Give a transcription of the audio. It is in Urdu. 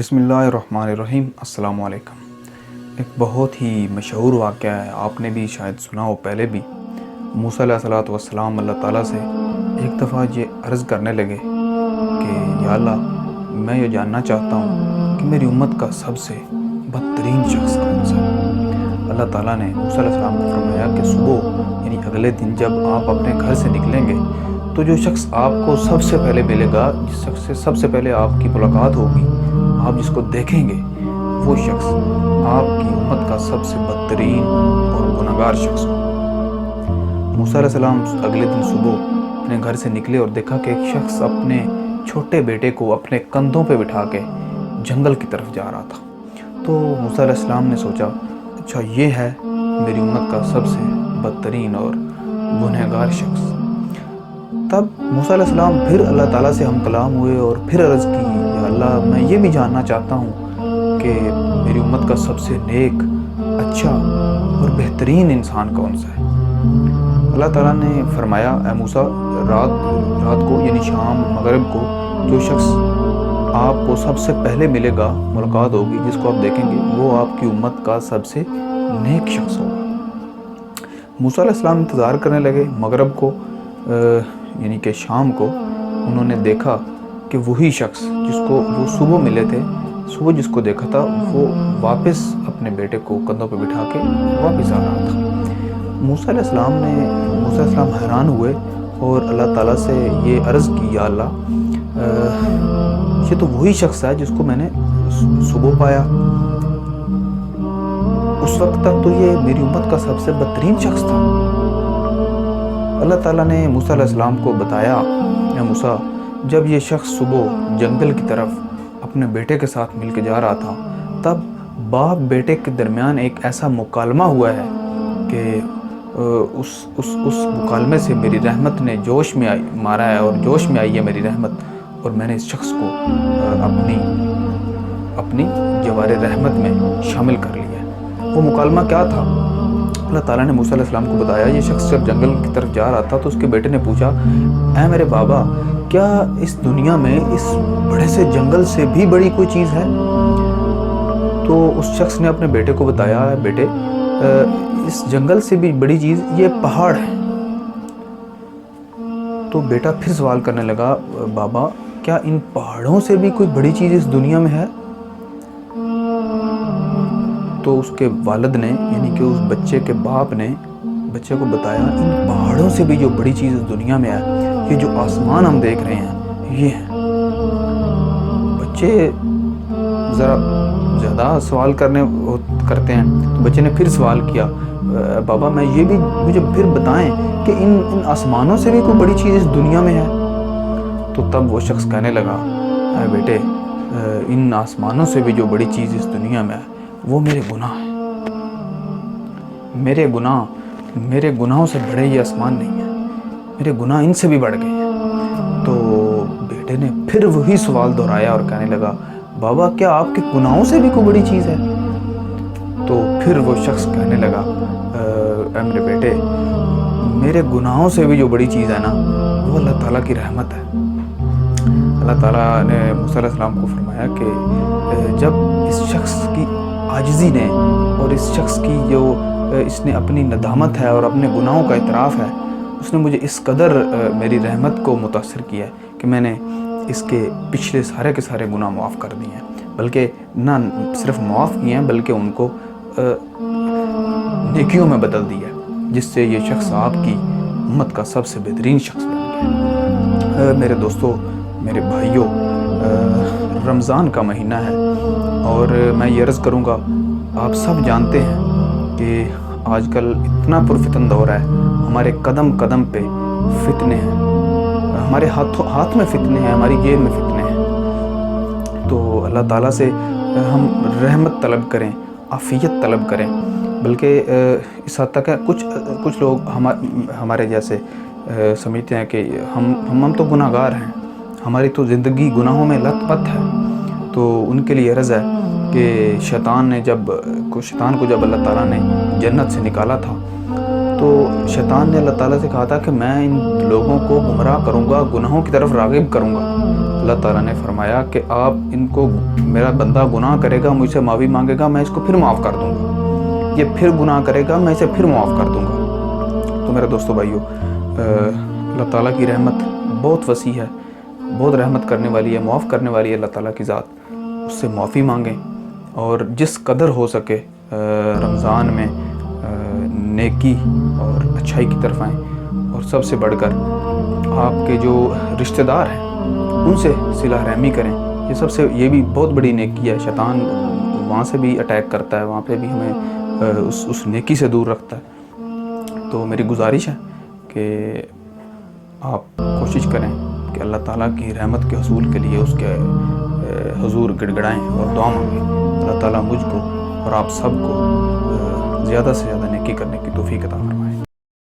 بسم اللہ الرحمن الرحیم۔ السلام علیکم۔ ایک بہت ہی مشہور واقعہ ہے، آپ نے بھی شاید سنا ہو پہلے بھی۔ موسیٰ علیہ الصلوۃ والسلام اللہ تعالیٰ سے ایک دفعہ یہ عرض کرنے لگے کہ یا اللہ، میں یہ جاننا چاہتا ہوں کہ میری امت کا سب سے بدترین شخص کون سا ہے۔ اللہ تعالیٰ نے موسیٰ علیہ السلام کو فرمایا کہ صبح یعنی اگلے دن جب آپ اپنے گھر سے نکلیں گے تو جو شخص آپ کو سب سے پہلے ملے گا، جس شخص سے سب سے پہلے آپ کی ملاقات ہوگی، آپ جس کو دیکھیں گے، وہ شخص آپ کی امت کا سب سے بدترین اور گنہگار شخص ہو۔ موسیٰ علیہ السلام اگلے دن صبح اپنے گھر سے نکلے اور دیکھا کہ ایک شخص اپنے چھوٹے بیٹے کو اپنے کندھوں پہ بٹھا کے جنگل کی طرف جا رہا تھا۔ تو موسیٰ علیہ السلام نے سوچا، اچھا یہ ہے میری امت کا سب سے بدترین اور گنہگار شخص۔ تب موسیٰ علیہ السلام پھر اللہ تعالیٰ سے ہم کلام ہوئے اور پھر عرض کی، یا اللہ، میں یہ بھی جاننا چاہتا ہوں کہ میری امت کا سب سے نیک، اچھا اور بہترین انسان کون سا ہے۔ اللہ تعالیٰ نے فرمایا، اے موسیٰ، رات کو یعنی شام مغرب کو جو شخص آپ کو سب سے پہلے ملے گا، ملاقات ہوگی، جس کو آپ دیکھیں گے، وہ آپ کی امت کا سب سے نیک شخص ہوگا۔ موسیٰ علیہ السلام انتظار کرنے لگے۔ مغرب کو یعنی کہ شام کو انہوں نے دیکھا کہ وہی شخص جس کو وہ صبح ملے تھے، صبح جس کو دیکھا تھا، وہ واپس اپنے بیٹے کو کندھوں پہ بٹھا کے واپس آ رہا تھا۔ موسیٰ علیہ السلام حیران ہوئے اور اللہ تعالیٰ سے یہ عرض کی، یا اللہ، یہ تو وہی شخص ہے جس کو میں نے صبح پایا۔ اس وقت تک تو یہ میری امت کا سب سے بدترین شخص تھا۔ اللہ تعالیٰ نے موسیٰ علیہ السلام کو بتایا، اے موسیٰ، جب یہ شخص صبح جنگل کی طرف اپنے بیٹے کے ساتھ مل کے جا رہا تھا، تب باپ بیٹے کے درمیان ایک ایسا مکالمہ ہوا ہے کہ اس مکالمے سے میری رحمت نے جوش میں مارا ہے، اور جوش میں آئی ہے میری رحمت، اور میں نے اس شخص کو اپنی جوار رحمت میں شامل کر لیا ہے۔ وہ مکالمہ کیا تھا؟ اللہ تعالیٰ نے موسیٰ علیہ السلام کو بتایا، یہ شخص جب جنگل کی طرف جا رہا تھا تو اس کے بیٹے نے پوچھا، اے میرے بابا، کیا اس دنیا میں اس بڑے سے جنگل سے بھی بڑی کوئی چیز ہے؟ تو اس شخص نے اپنے بیٹے کو بتایا، بیٹے، اس جنگل سے بھی بڑی چیز یہ پہاڑ ہے۔ تو بیٹا پھر سوال کرنے لگا، بابا، کیا ان پہاڑوں سے بھی کوئی بڑی چیز اس دنیا میں ہے؟ تو اس کے والد نے یعنی کہ اس بچے کے باپ نے بچے کو بتایا، ان پہاڑوں سے بھی جو بڑی چیز اس دنیا میں ہے، یہ جو آسمان ہم دیکھ رہے ہیں، یہ ہے۔ بچے ذرا زیادہ سوال کرتے ہیں، تو بچے نے پھر سوال کیا، بابا، مجھے پھر بتائیں کہ ان آسمانوں سے بھی کوئی بڑی چیز اس دنیا میں ہے؟ تو تب وہ شخص کہنے لگا، اے بیٹے، ان آسمانوں سے بھی جو بڑی چیز اس دنیا میں ہے، وہ میرے گناہ ہیں۔ میرے گناہوں سے بڑے یہ آسمان نہیں ہیں، میرے گناہ ان سے بھی بڑھ گئے ہیں۔ تو بیٹے نے پھر وہی سوال دہرایا اور کہنے لگا، بابا، کیا آپ کے گناہوں سے بھی کوئی بڑی چیز ہے؟ تو پھر وہ شخص کہنے لگا، اے میرے بیٹے، میرے گناہوں سے بھی جو بڑی چیز ہے نا، وہ اللہ تعالیٰ کی رحمت ہے۔ اللہ تعالیٰ نے موسیٰ علیہ السلام کو فرمایا کہ جب اس شخص کی عاجزی نے اور اس شخص کی جو اس نے اپنی ندامت ہے اور اپنے گناہوں کا اعتراف ہے، اس نے مجھے اس قدر میری رحمت کو متاثر کیا ہے کہ میں نے اس کے پچھلے سارے کے سارے گناہ معاف کر دیے ہیں، بلکہ نہ صرف معاف کیے ہیں بلکہ ان کو نیکیوں میں بدل دیا ہے، جس سے یہ شخص آپ کی امت کا سب سے بہترین شخص بن گیا۔ میرے دوستو، میرے بھائیوں، رمضان کا مہینہ ہے اور میں یہ عرض کروں گا، آپ سب جانتے ہیں کہ آج کل اتنا پرفتن دور ہے، ہمارے قدم قدم پہ فتنے ہیں، ہمارے ہاتھ میں فتنے ہیں، ہماری جیب میں فتنے ہیں۔ تو اللہ تعالیٰ سے ہم رحمت طلب کریں، عافیت طلب کریں، بلکہ اس حد تک ہے کچھ لوگ ہمارے جیسے سمجھتے ہیں کہ ہم تو گناہ گار ہیں، ہماری تو زندگی گناہوں میں لت پت ہے۔ تو ان کے لیے عرض ہے کہ شیطان کو جب اللہ تعالیٰ نے جنت سے نکالا تھا، تو شیطان نے اللہ تعالیٰ سے کہا تھا کہ میں ان لوگوں کو گمراہ کروں گا، گناہوں کی طرف راغب کروں گا، اللہ تعالیٰ نے فرمایا کہ آپ ان کو، میرا بندہ گناہ کرے گا، مجھ سے معافی مانگے گا، میں اس کو پھر معاف کر دوں گا، یہ پھر گناہ کرے گا، میں اسے پھر معاف کر دوں گا۔ تو میرے دوستو بھائیو، اللہ تعالیٰ کی رحمت بہت وسیع ہے، بہت رحمت کرنے والی ہے، معاف کرنے والی ہے اللہ تعالیٰ کی ذات۔ اس سے معافی مانگیں اور جس قدر ہو سکے رمضان میں نیکی اور اچھائی کی طرف آئیں، اور سب سے بڑھ کر آپ کے جو رشتہ دار ہیں ان سے صلہ رحمی کریں۔ یہ بھی بہت بڑی نیکی ہے۔ شیطان وہاں سے بھی اٹیک کرتا ہے، وہاں پہ بھی ہمیں اس نیکی سے دور رکھتا ہے۔ تو میری گزارش ہے کہ آپ کوشش کریں کہ اللہ تعالیٰ کی رحمت کے حصول کے لیے اس کے حضور گڑگڑائیں اور دعا مانگیں۔ اللہ تعالیٰ مجھ کو اور آپ سب کو زیادہ سے زیادہ نیکی کرنے کی توفیق عطا فرمائے۔